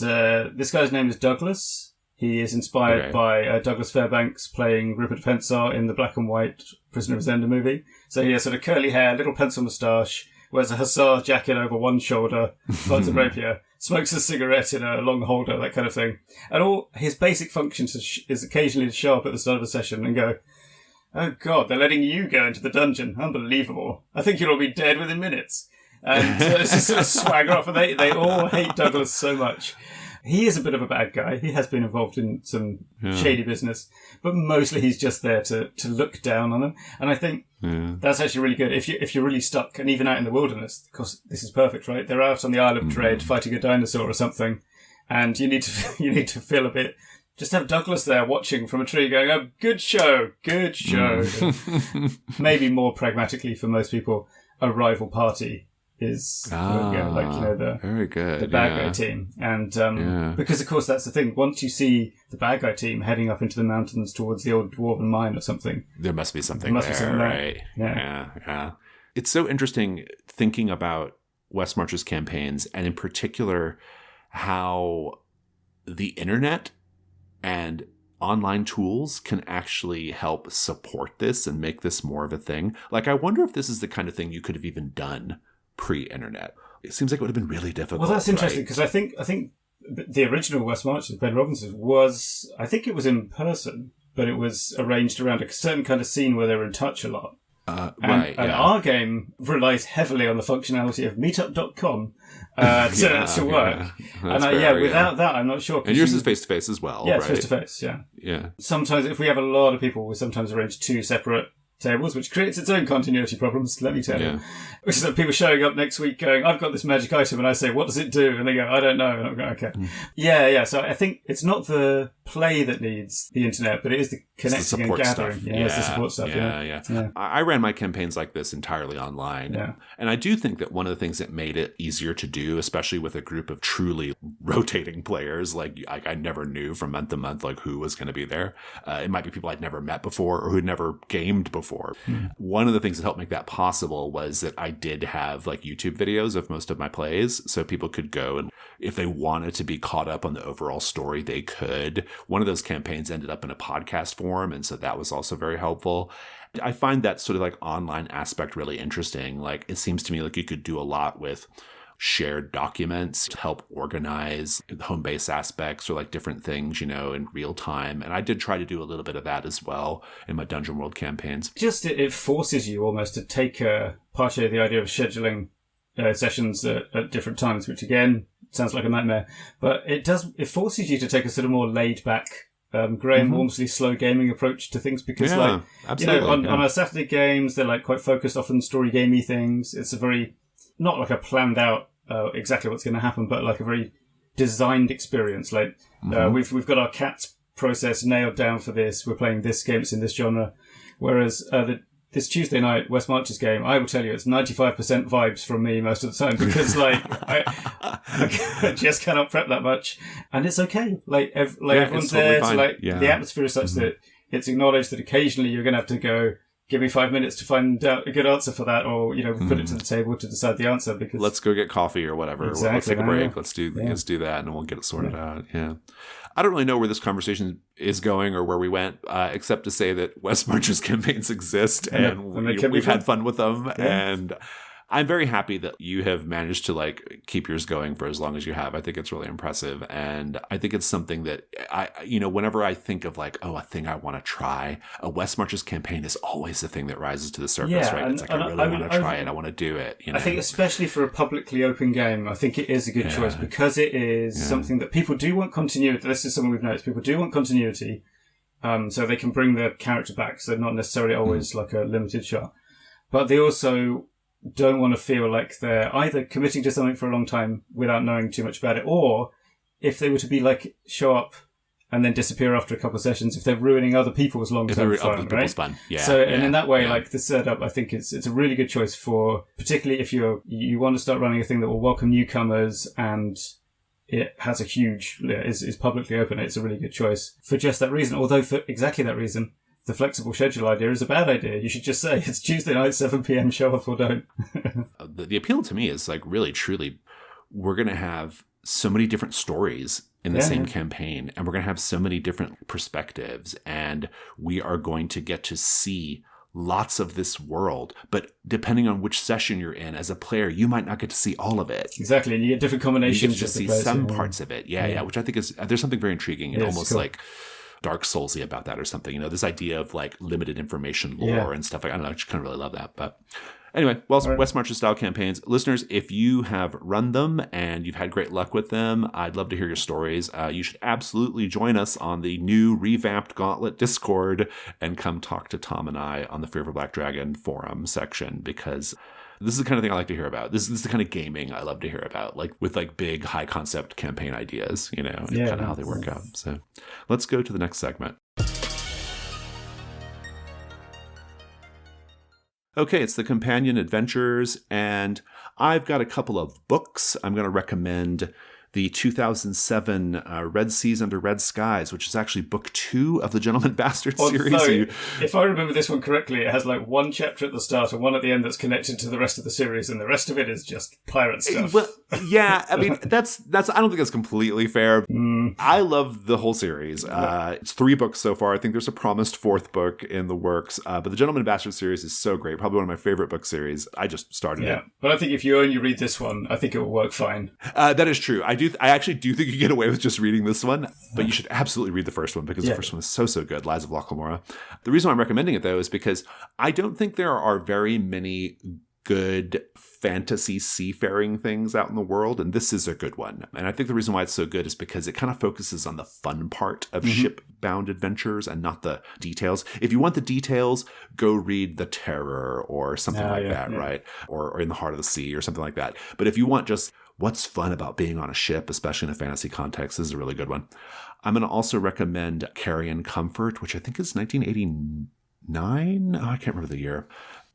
this guy's name is Douglas. He is inspired by Douglas Fairbanks playing Rupert Pensar in the black and white Prisoner of Zenda movie. So he has sort of curly hair, little pencil moustache, wears a hussar jacket over one shoulder, fights a rapier, smokes a cigarette in a long holder, that kind of thing. And all his basic functions is occasionally to show up at the start of a session and go, "Oh God, they're letting you go into the dungeon. Unbelievable. I think you'll all be dead within minutes." And just sort of swagger off, and they all hate Douglas so much. He is a bit of a bad guy. He has been involved in some shady business, but mostly he's just there to look down on them. And I think that's actually really good. If you're really stuck, and even out in the wilderness, of course, this is perfect, right? They're out on the Isle of Dread fighting a dinosaur or something, and you need to feel a bit. Just have Douglas there watching from a tree going, "Oh, good show, good show." Maybe more pragmatically for most people, a rival party is very good. The bad guy team. And because, of course, that's the thing. Once you see the bad guy team heading up into the mountains towards the old dwarven mine or something. There must be something there, right? Yeah. It's so interesting thinking about West Marches campaigns, and in particular, how the internet and online tools can actually help support this and make this more of a thing. Like, I wonder if this is the kind of thing you could have even done pre-internet. It seems like it would have been really difficult. Well, that's interesting because I think the original West Marches, Ben Robinson's, was, I think it was in person, but it was arranged around a certain kind of scene where they were in touch a lot. And our game relies heavily on the functionality of meetup.com to work. Without that, I'm not sure. And yours is face-to-face as well, yeah, right? it's face-to-face, yeah. Sometimes, if we have a lot of people, we sometimes arrange 2 separate tables, which creates its own continuity problems, let me tell Yeah. you. Which is that people showing up next week going, I've got this magic item, and I say, what does it do? And they go, I don't know. And I'm going, okay. Yeah. So I think it's not the play that needs the internet, but it is the connecting and gathering. Stuff. Yeah, it's the support stuff. Yeah. I ran my campaigns like this entirely online. Yeah. And I do think that one of the things that made it easier to do, especially with a group of truly rotating players, like I never knew from month to month, like who was going to be there. It might be people I'd never met before or who'd never gamed before. One of the things that helped make that possible was that I did have like YouTube videos of most of my plays. So people could go and if they wanted to be caught up on the overall story, they could. One of those campaigns ended up in a podcast form. And so that was also very helpful. I find that sort of like online aspect really interesting. Like it seems to me like you could do a lot with shared documents to help organize home base aspects or like different things, in real time. And I did try to do a little bit of that as well in my Dungeon World campaigns. Just it forces you almost to take partially the idea of scheduling sessions at different times, which again sounds like a nightmare. But it forces you to take a sort of more laid back Graham Walmsley slow gaming approach to things because on our Saturday games, they're like quite focused, often story gamey things. It's a very, not like a planned out exactly what's going to happen, but like a very designed experience. Like we've got our cats process nailed down for this. We're playing this game, it's in this genre. Whereas this Tuesday night West Marches game, I will tell you, it's 95% vibes from me most of the time because I just cannot prep that much, and it's okay. Everyone's there. The atmosphere is such that it's acknowledged that occasionally you're going to have to go. Give me 5 minutes to find out a good answer for that, or put it to the table to decide the answer. Because let's go get coffee or whatever. Exactly, let's take a break. Let's do that, and we'll get it sorted out. Yeah. I don't really know where this conversation is going or where we went, except to say that West Marches campaigns exist, and we've had fun with them, and I'm very happy that you have managed to like keep yours going for as long as you have. I think it's really impressive. And I think it's something that whenever I think of like, a thing I want to try, a West Marches campaign is always the thing that rises to the surface, right? It's like, I really want to try it. I want to do it. I think especially for a publicly open game, I think it is a good choice because it is something that people do want continuity. This is something we've noticed. People do want continuity. So they can bring the character back. So not necessarily always like a limited shot, but they also don't want to feel like they're either committing to something for a long time without knowing too much about it, or if they were to be like show up and then disappear after a couple of sessions, if they're ruining other people's long-term fun, right? Fun. Yeah. So, and in that way, like the setup, I think it's a really good choice for, particularly if you want to start running a thing that will welcome newcomers and it has a huge, is publicly open. It's a really good choice for just that reason. Although for exactly that reason, the flexible schedule idea is a bad idea. You should just say it's Tuesday night, 7 p.m. Show up or don't. The appeal to me is like really, truly, we're going to have so many different stories in the same campaign, and we're going to have so many different perspectives, and we are going to get to see lots of this world. But depending on which session you're in as a player, you might not get to see all of it. Exactly, and you get different combinations. You get to just see some parts of it. Yeah, which I think is there's something very intriguing and almost cool. Like Dark Soulsy about that or something. This idea of like limited information lore and stuff. I don't know. I just kind of really love that. But anyway, West Marches style campaigns. Listeners, if you have run them and you've had great luck with them, I'd love to hear your stories. You should absolutely join us on the new revamped Gauntlet Discord and come talk to Tom and I on the Fear of a Black Dragon forum section, because this is the kind of thing I like to hear about. This is the kind of gaming I love to hear about, like with like big high concept campaign ideas, and kind of how they work out. So let's go to the next segment. Okay, it's the Companion Adventures, and I've got a couple of books. I'm going to recommend the 2007 Red Seas Under Red Skies, which is actually book 2 of the Gentleman Bastard series. If I remember this one correctly, it has like one chapter at the start and one at the end that's connected to the rest of the series, and the rest of it is just pirate stuff. Well, yeah, I mean, that's. I don't think that's completely fair. I love the whole series. It's 3 books so far. I think there's a promised 4th book in the works. But the Gentleman Bastard series is so great. Probably one of my favorite book series. I just started it. But I think if you only read this one, I think it will work fine. That is true. I actually do think you get away with just reading this one, but you should absolutely read the first one because the first one is so good, Lies of Loch Lamora. The reason why I'm recommending it, though, is because I don't think there are very many good fantasy seafaring things out in the world, and this is a good one. And I think the reason why it's so good is because it kind of focuses on the fun part of ship-bound adventures and not the details. If you want the details, go read The Terror or something right? Or In the Heart of the Sea or something like that. But if you want just what's fun about being on a ship, especially in a fantasy context, this is a really good one. I'm going to also recommend Carrion Comfort, which I think is 1989. Oh, I can't remember the year.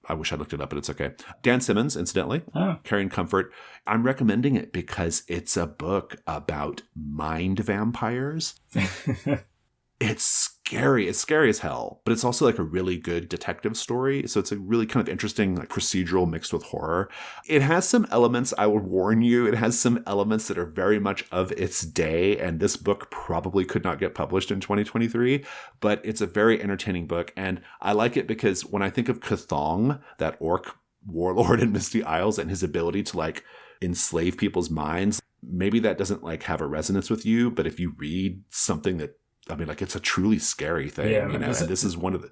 I wish I looked it up, but it's okay. Dan Simmons, incidentally, Carrion Comfort. I'm recommending it because it's a book about mind vampires. It's scary. It's scary as hell, but it's also like a really good detective story. So it's a really kind of interesting like procedural mixed with horror. It has some elements, I will warn you, it has some elements that are very much of its day. And this book probably could not get published in 2023, but it's a very entertaining book. And I like it because when I think of Cthulhu, that orc warlord in Misty Isles, and his ability to like enslave people's minds, maybe that doesn't like have a resonance with you. But if you read something that, I mean, like, it's a truly scary thing, you know, and this is one of the,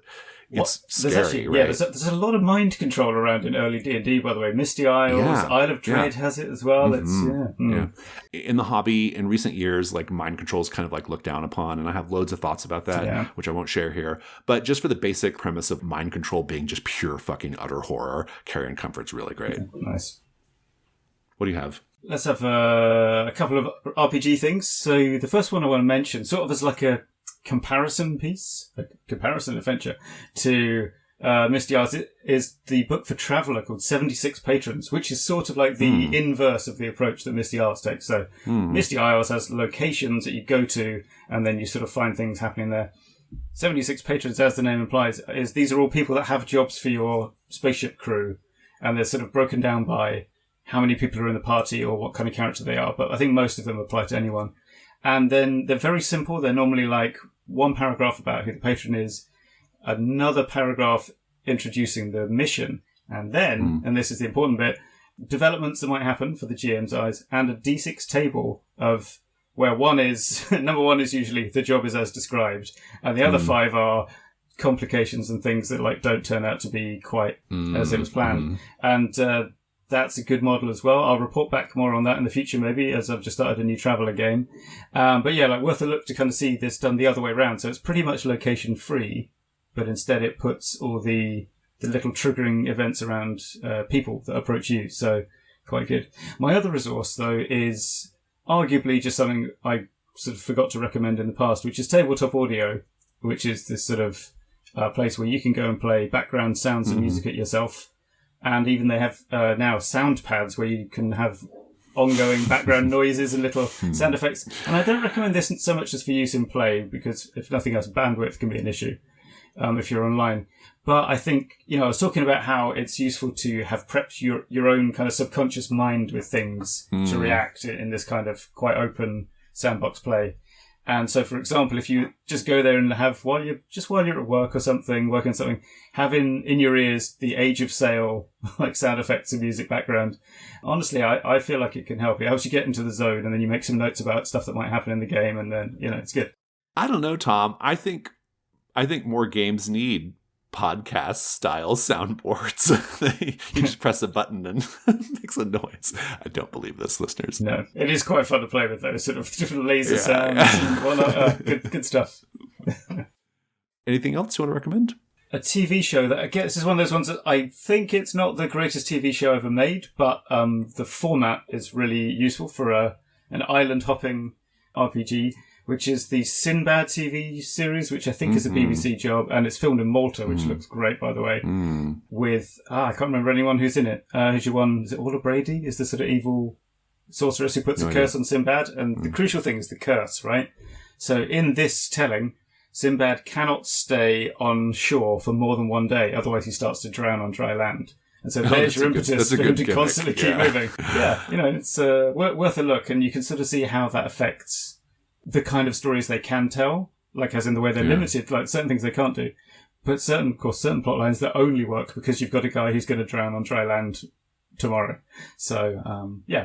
it's scary, actually, right? Yeah, there's a lot of mind control around in early D&D, by the way. Misty Isles, Isle of Dread has it as well. In the hobby, in recent years, like, mind control is kind of, like, looked down upon, and I have loads of thoughts about that, which I won't share here. But just for the basic premise of mind control being just pure fucking utter horror, Carrion Comfort's really great. Nice. What do you have? Let's have a couple of RPG things. So the first one I want to mention, sort of as like a comparison piece, a comparison adventure to Misty Isles, is the book for Traveller called 76 Patrons, which is sort of like the inverse of the approach that Misty Isles takes. So Misty Isles has locations that you go to, and then you sort of find things happening there. 76 Patrons, as the name implies, is these are all people that have jobs for your spaceship crew, and they're sort of broken down by how many people are in the party or what kind of character they are, but I think most of them apply to anyone. And then they're very simple. They're normally like one paragraph about who the patron is, another paragraph introducing the mission, and then, and this is the important bit, developments that might happen for the GM's eyes, and a D6 table of where one is, number one is usually the job is as described, and the other five are complications and things that like don't turn out to be quite as it was planned. And that's a good model as well. I'll report back more on that in the future, maybe, as I've just started a new Traveller game. But yeah, like worth a look to kind of see this done the other way around. So it's pretty much location free, but instead it puts all the little triggering events around people that approach you. So quite good. My other resource, though, is arguably just something I sort of forgot to recommend in the past, which is Tabletop Audio, which is this sort of place where you can go and play background sounds and music at yourself. And even they have now sound pads where you can have ongoing background noises and little sound effects. And I don't recommend this so much as for use in play, because if nothing else, bandwidth can be an issue if you're online. But I think, you know, I was talking about how it's useful to have prepped your own kind of subconscious mind with things to react in this kind of quite open sandbox play. And so, for example, if you just go there and have, while you're at work or something, working on something, have in your ears the Age of Sail, like sound effects and music background. Honestly, I feel like it can help. It helps you get into the zone, and then you make some notes about stuff that might happen in the game, and then, you know, it's good. I don't know, Tom. I think more games need podcast style soundboards. You just press a button and it makes a noise. I don't believe this, listeners. No, it is quite fun to play with those sort of different laser sounds and whatnot. Good stuff. Anything else you want to recommend? A TV show that, again, this is one of those ones that I think it's not the greatest TV show ever made, but the format is really useful for an island hopping RPG, which is the Sinbad TV series, which I think is a BBC job, and it's filmed in Malta, which looks great, by the way, with, I can't remember anyone who's in it. Who's your one? Is it Orla Brady? Is the sort of evil sorceress who puts a curse on Sinbad? And the crucial thing is the curse, right? So in this telling, Sinbad cannot stay on shore for more than one day, otherwise he starts to drown on dry land. And so there's your impetus for him to constantly keep moving. Yeah, you know, it's worth a look, and you can sort of see how that affects the kind of stories they can tell, like as in the way they're limited, like certain things they can't do. But certain plot lines that only work because you've got a guy who's going to drown on dry land tomorrow. So,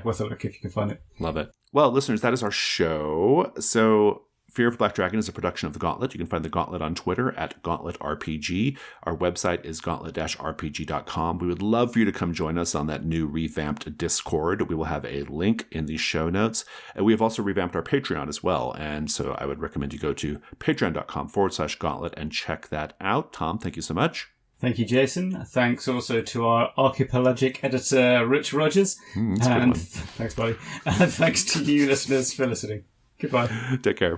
worth a look if you can find it. Love it. Well, listeners, that is our show. So Fear of the Black Dragon is a production of The Gauntlet. You can find The Gauntlet on Twitter at GauntletRPG. Our website is gauntlet-rpg.com. We would love for you to come join us on that new revamped Discord. We will have a link in the show notes. And we have also revamped our Patreon as well. And so I would recommend you go to patreon.com/gauntlet and check that out. Tom, thank you so much. Thank you, Jason. Thanks also to our archipelagic editor, Rich Rogers. Thanks, buddy. And thanks to you, listeners, for listening. Goodbye. Take care.